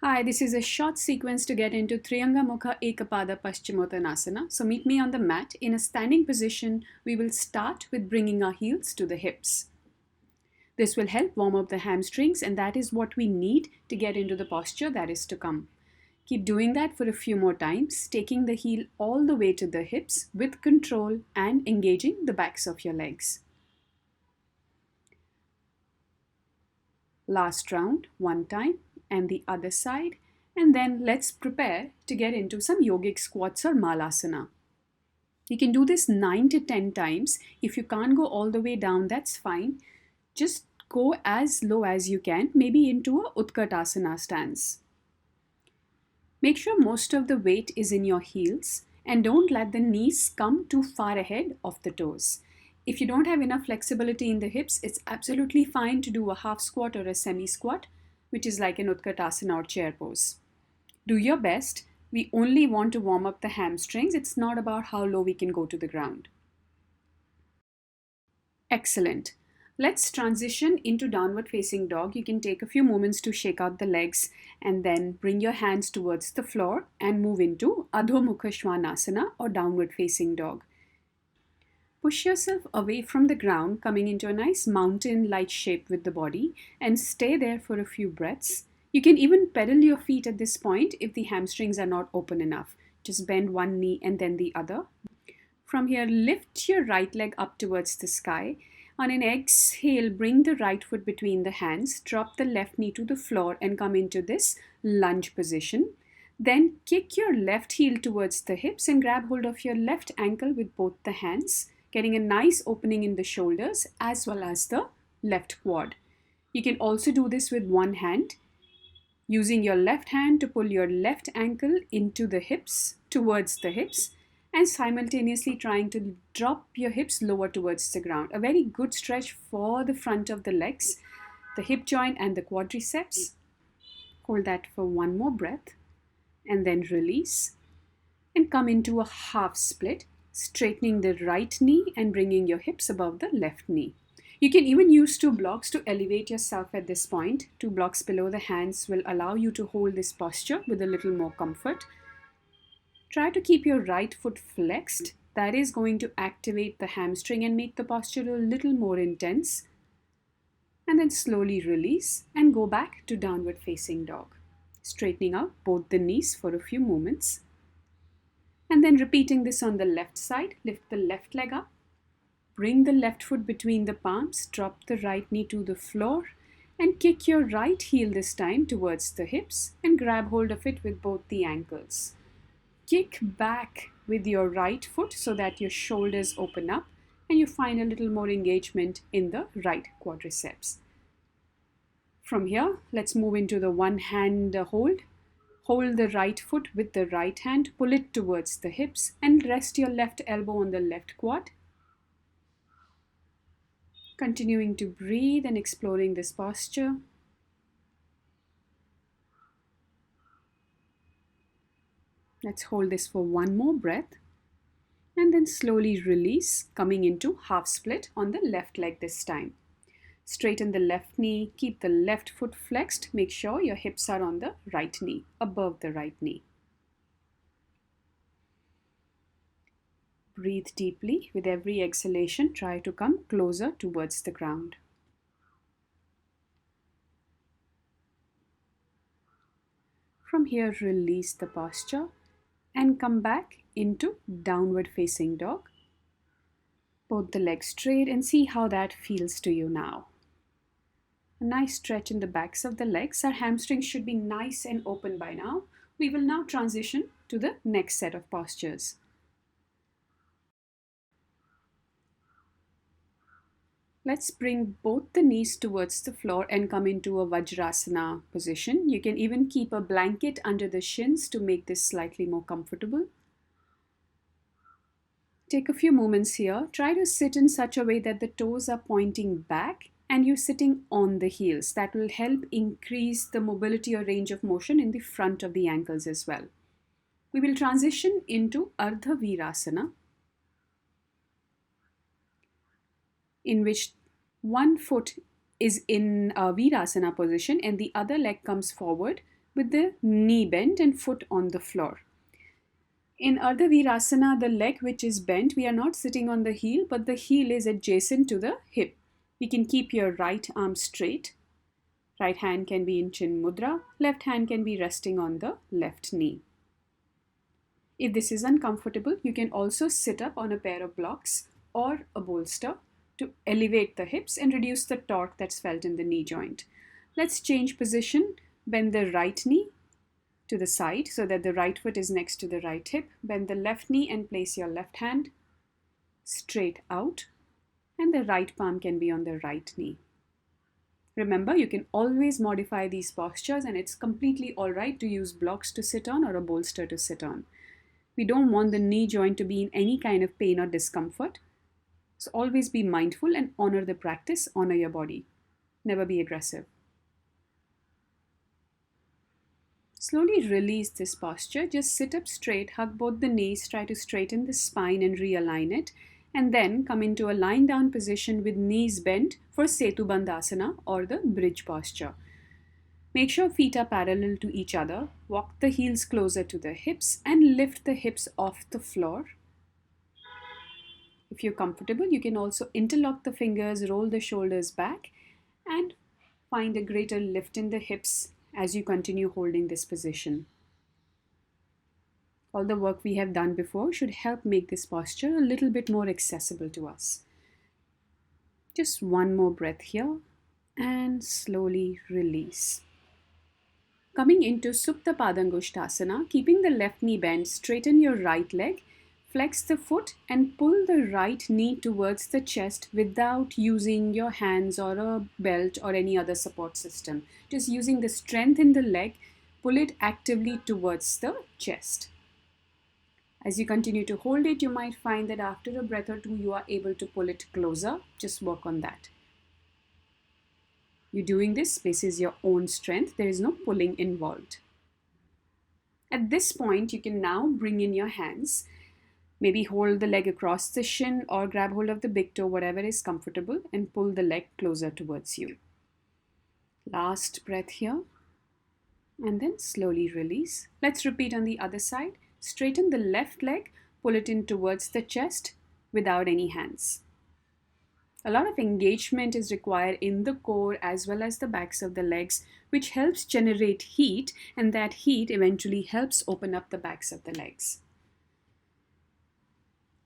Hi, this is a short sequence to get into Trianga Mukhaikapada Paschimottanasana. So meet me on the mat. In a standing position, we will start with bringing our heels to the hips. This will help warm up the hamstrings, and that is what we need to get into the posture that is to come. Keep doing that for a few more times, taking the heel all the way to the hips with control and engaging the backs of your legs. Last round, one time, and the other side, and then let's prepare to get into some yogic squats or malasana. You can do this 9 to 10 times. If you can't go all the way down, that's fine. Just go as low as you can, maybe into a Utkatasana stance. Make sure most of the weight is in your heels and don't let the knees come too far ahead of the toes. If you don't have enough flexibility in the hips, it's absolutely fine to do a half squat or a semi squat, which is like an Utkatasana or chair pose. Do your best. We only want to warm up the hamstrings. It's not about how low we can go to the ground. Excellent. Let's transition into downward facing dog. You can take a few moments to shake out the legs and then bring your hands towards the floor and move into Adho Mukha Svanasana or downward facing dog. Push yourself away from the ground, coming into a nice mountain-like shape with the body, and stay there for a few breaths. You can even pedal your feet at this point if the hamstrings are not open enough. Just bend one knee and then the other. From here, lift your right leg up towards the sky. On an exhale, bring the right foot between the hands, drop the left knee to the floor and come into this lunge position. Then kick your left heel towards the hips and grab hold of your left ankle with both the hands, getting a nice opening in the shoulders as well as the left quad. You can also do this with one hand, using your left hand to pull your left ankle into the hips, towards the hips, and simultaneously trying to drop your hips lower towards the ground. A very good stretch for the front of the legs, the hip joint and the quadriceps. Hold that for one more breath and then release and come into a half split, straightening the right knee and bringing your hips above the left knee. You can even use two blocks to elevate yourself at this point. Two blocks below the hands will allow you to hold this posture with a little more comfort. Try to keep your right foot flexed. That is going to activate the hamstring and make the posture a little more intense. And then slowly release and go back to downward facing dog. Straightening out both the knees for a few moments. And then repeating this on the left side. Lift the left leg up. Bring the left foot between the palms. Drop the right knee to the floor. And kick your right heel this time towards the hips and grab hold of it with both the ankles. Kick back with your right foot so that your shoulders open up and you find a little more engagement in the right quadriceps. From here, let's move into the one hand hold. Hold the right foot with the right hand, pull it towards the hips and rest your left elbow on the left quad. Continuing to breathe and exploring this posture. Let's hold this for one more breath and then slowly release, coming into half split on the left leg this time. Straighten the left knee, keep the left foot flexed, make sure your hips are on the right knee, above the right knee. Breathe deeply. With every exhalation, try to come closer towards the ground. From here, release the posture and come back into downward facing dog. Both the legs straight and see how that feels to you now. A nice stretch in the backs of the legs. Our hamstrings should be nice and open by now. We will now transition to the next set of postures. Let's bring both the knees towards the floor and come into a Vajrasana position. You can even keep a blanket under the shins to make this slightly more comfortable. Take a few moments here. Try to sit in such a way that the toes are pointing back and you're sitting on the heels. That will help increase the mobility or range of motion in the front of the ankles as well. We will transition into Artha Virasana, in which one foot is in a Virasana position and the other leg comes forward with the knee bent and foot on the floor. In Artha Virasana, the leg which is bent, we are not sitting on the heel, but the heel is adjacent to the hip. You can keep your right arm straight. Right hand can be in chin mudra. Left hand can be resting on the left knee. If this is uncomfortable, you can also sit up on a pair of blocks or a bolster to elevate the hips and reduce the torque that's felt in the knee joint. Let's change position. Bend the right knee to the side so that the right foot is next to the right hip. Bend the left knee and place your left hand straight out, and the right palm can be on the right knee. Remember, you can always modify these postures, and it's completely alright to use blocks to sit on or a bolster to sit on. We don't want the knee joint to be in any kind of pain or discomfort. So always be mindful and honor the practice, honor your body. Never be aggressive. Slowly release this posture. Just sit up straight, hug both the knees, try to straighten the spine and realign it, and then come into a lying down position with knees bent for Dandasana or the bridge posture. Make sure feet are parallel to each other. Walk the heels closer to the hips and lift the hips off the floor. If you're comfortable, you can also interlock the fingers, roll the shoulders back, and find a greater lift in the hips as you continue holding this position. All the work we have done before should help make this posture a little bit more accessible to us. Just one more breath here and slowly release. Coming into Supta Padangushtasana, keeping the left knee bent, straighten your right leg, flex the foot and pull the right knee towards the chest without using your hands or a belt or any other support system. Just using the strength in the leg, pull it actively towards the chest. As you continue to hold it, you might find that after a breath or two, you are able to pull it closer. Just work on that. You're doing this basis your own strength. There is no pulling involved. At this point, you can now bring in your hands. Maybe hold the leg across the shin or grab hold of the big toe, whatever is comfortable, and pull the leg closer towards you. Last breath here. And then slowly release. Let's repeat on the other side. Straighten the left leg, pull it in towards the chest without any hands. A lot of engagement is required in the core as well as the backs of the legs, which helps generate heat, and that heat eventually helps open up the backs of the legs.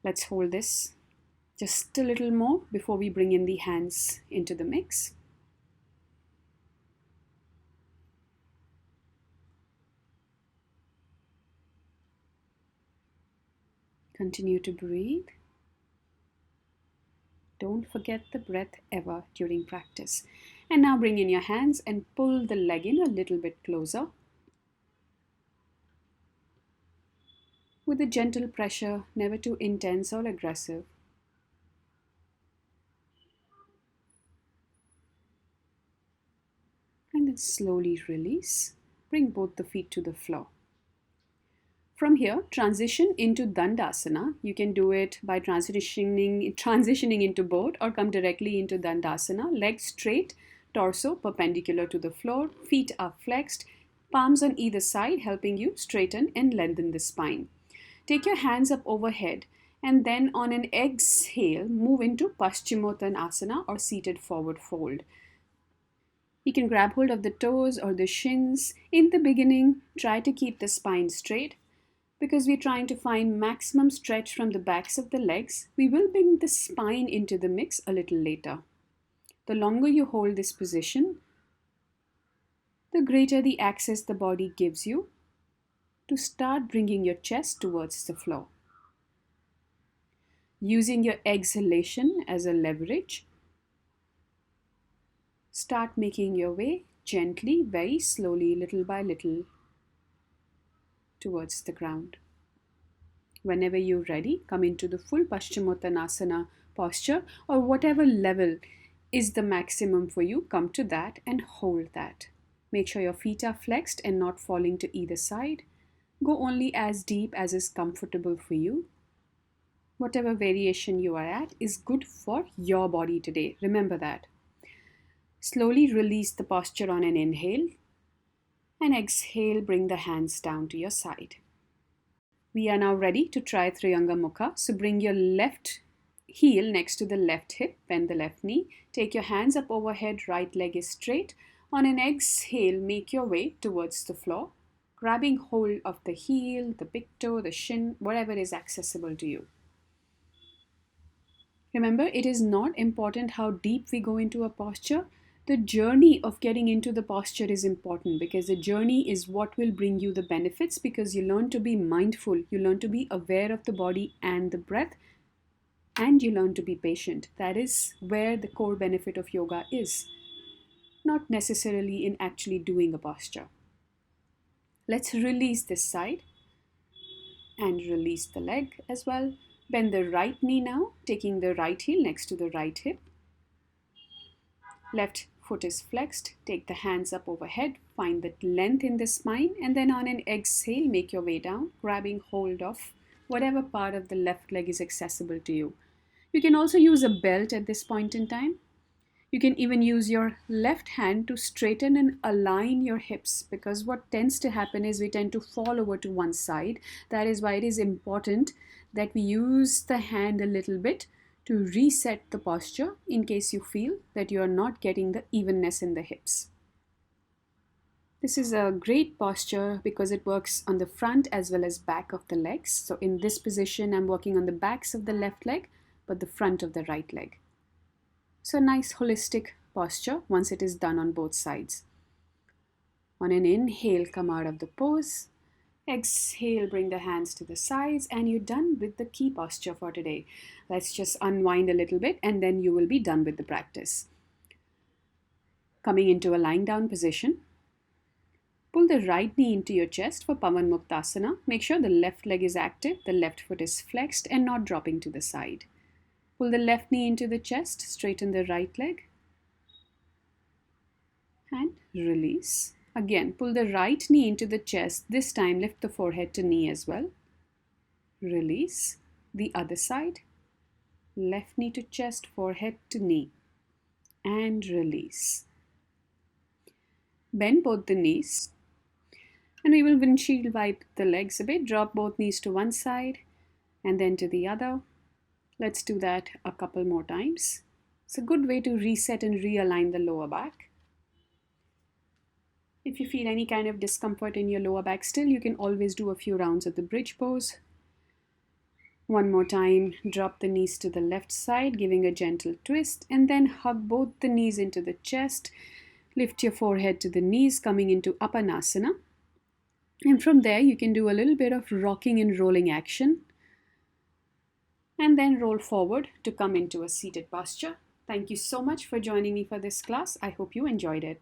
Let's hold this just a little more before we bring in the hands into the mix. Continue to breathe. Don't forget the breath ever during practice. And now bring in your hands and pull the leg in a little bit closer. With a gentle pressure, never too intense or aggressive. And then slowly release. Bring both the feet to the floor. From here, transition into Dandasana. You can do it by transitioning into both or come directly into Dandasana. Legs straight, torso perpendicular to the floor, feet are flexed, palms on either side helping you straighten and lengthen the spine. Take your hands up overhead and then on an exhale, move into Paschimottanasana or seated forward fold. You can grab hold of the toes or the shins. In the beginning, try to keep the spine straight. Because we're trying to find maximum stretch from the backs of the legs, we will bring the spine into the mix a little later. The longer you hold this position, the greater the access the body gives you to start bringing your chest towards the floor. Using your exhalation as a leverage, start making your way gently, very slowly, little by little, towards the ground. Whenever you're ready, come into the full Paschimottanasana posture or whatever level is the maximum for you, come to that and hold that. Make sure your feet are flexed and not falling to either side. Go only as deep as is comfortable for you. Whatever variation you are at is good for your body today. Remember that. Slowly release the posture on an inhale. And exhale, bring the hands down to your side. We are now ready to try Trianga Mukha. So bring your left heel next to the left hip, bend the left knee. Take your hands up overhead, right leg is straight. On an exhale, make your way towards the floor, grabbing hold of the heel, the big toe, the shin, whatever is accessible to you. Remember, it is not important how deep we go into a posture. The journey of getting into the posture is important, because the journey is what will bring you the benefits, because you learn to be mindful, you learn to be aware of the body and the breath, and you learn to be patient. That is where the core benefit of yoga is, not necessarily in actually doing a posture. Let's release this side and release the leg as well. Bend the right knee now, taking the right heel next to the right hip. Left foot is flexed. Take the hands up overhead. Find that length in the spine, and then on an exhale, make your way down, grabbing hold of whatever part of the left leg is accessible to you. You can also use a belt at this point in time. You can even use your left hand to straighten and align your hips, because what tends to happen is we tend to fall over to one side. That is why it is important that we use the hand a little bit to reset the posture in case you feel that you are not getting the evenness in the hips. This is a great posture because it works on the front as well as back of the legs. So in this position, I'm working on the backs of the left leg, but the front of the right leg. So a nice holistic posture once it is done on both sides. On an inhale, come out of the pose. Exhale, bring the hands to the sides, and you're done with the key posture for today. Let's just unwind a little bit, and then you will be done with the practice. Coming into a lying down position. Pull the right knee into your chest for Paschimottanasana. Make sure the left leg is active, the left foot is flexed and not dropping to the side. Pull the left knee into the chest, straighten the right leg, and release. Again, pull the right knee into the chest. This time, lift the forehead to knee as well. Release. The other side. Left knee to chest, forehead to knee. And release. Bend both the knees. And we will windshield wipe the legs a bit. Drop both knees to one side and then to the other. Let's do that a couple more times. It's a good way to reset and realign the lower back. If you feel any kind of discomfort in your lower back still, you can always do a few rounds of the bridge pose. One more time, drop the knees to the left side, giving a gentle twist, and then hug both the knees into the chest. Lift your forehead to the knees, coming into Uttanasana. And from there, you can do a little bit of rocking and rolling action. And then roll forward to come into a seated posture. Thank you so much for joining me for this class. I hope you enjoyed it.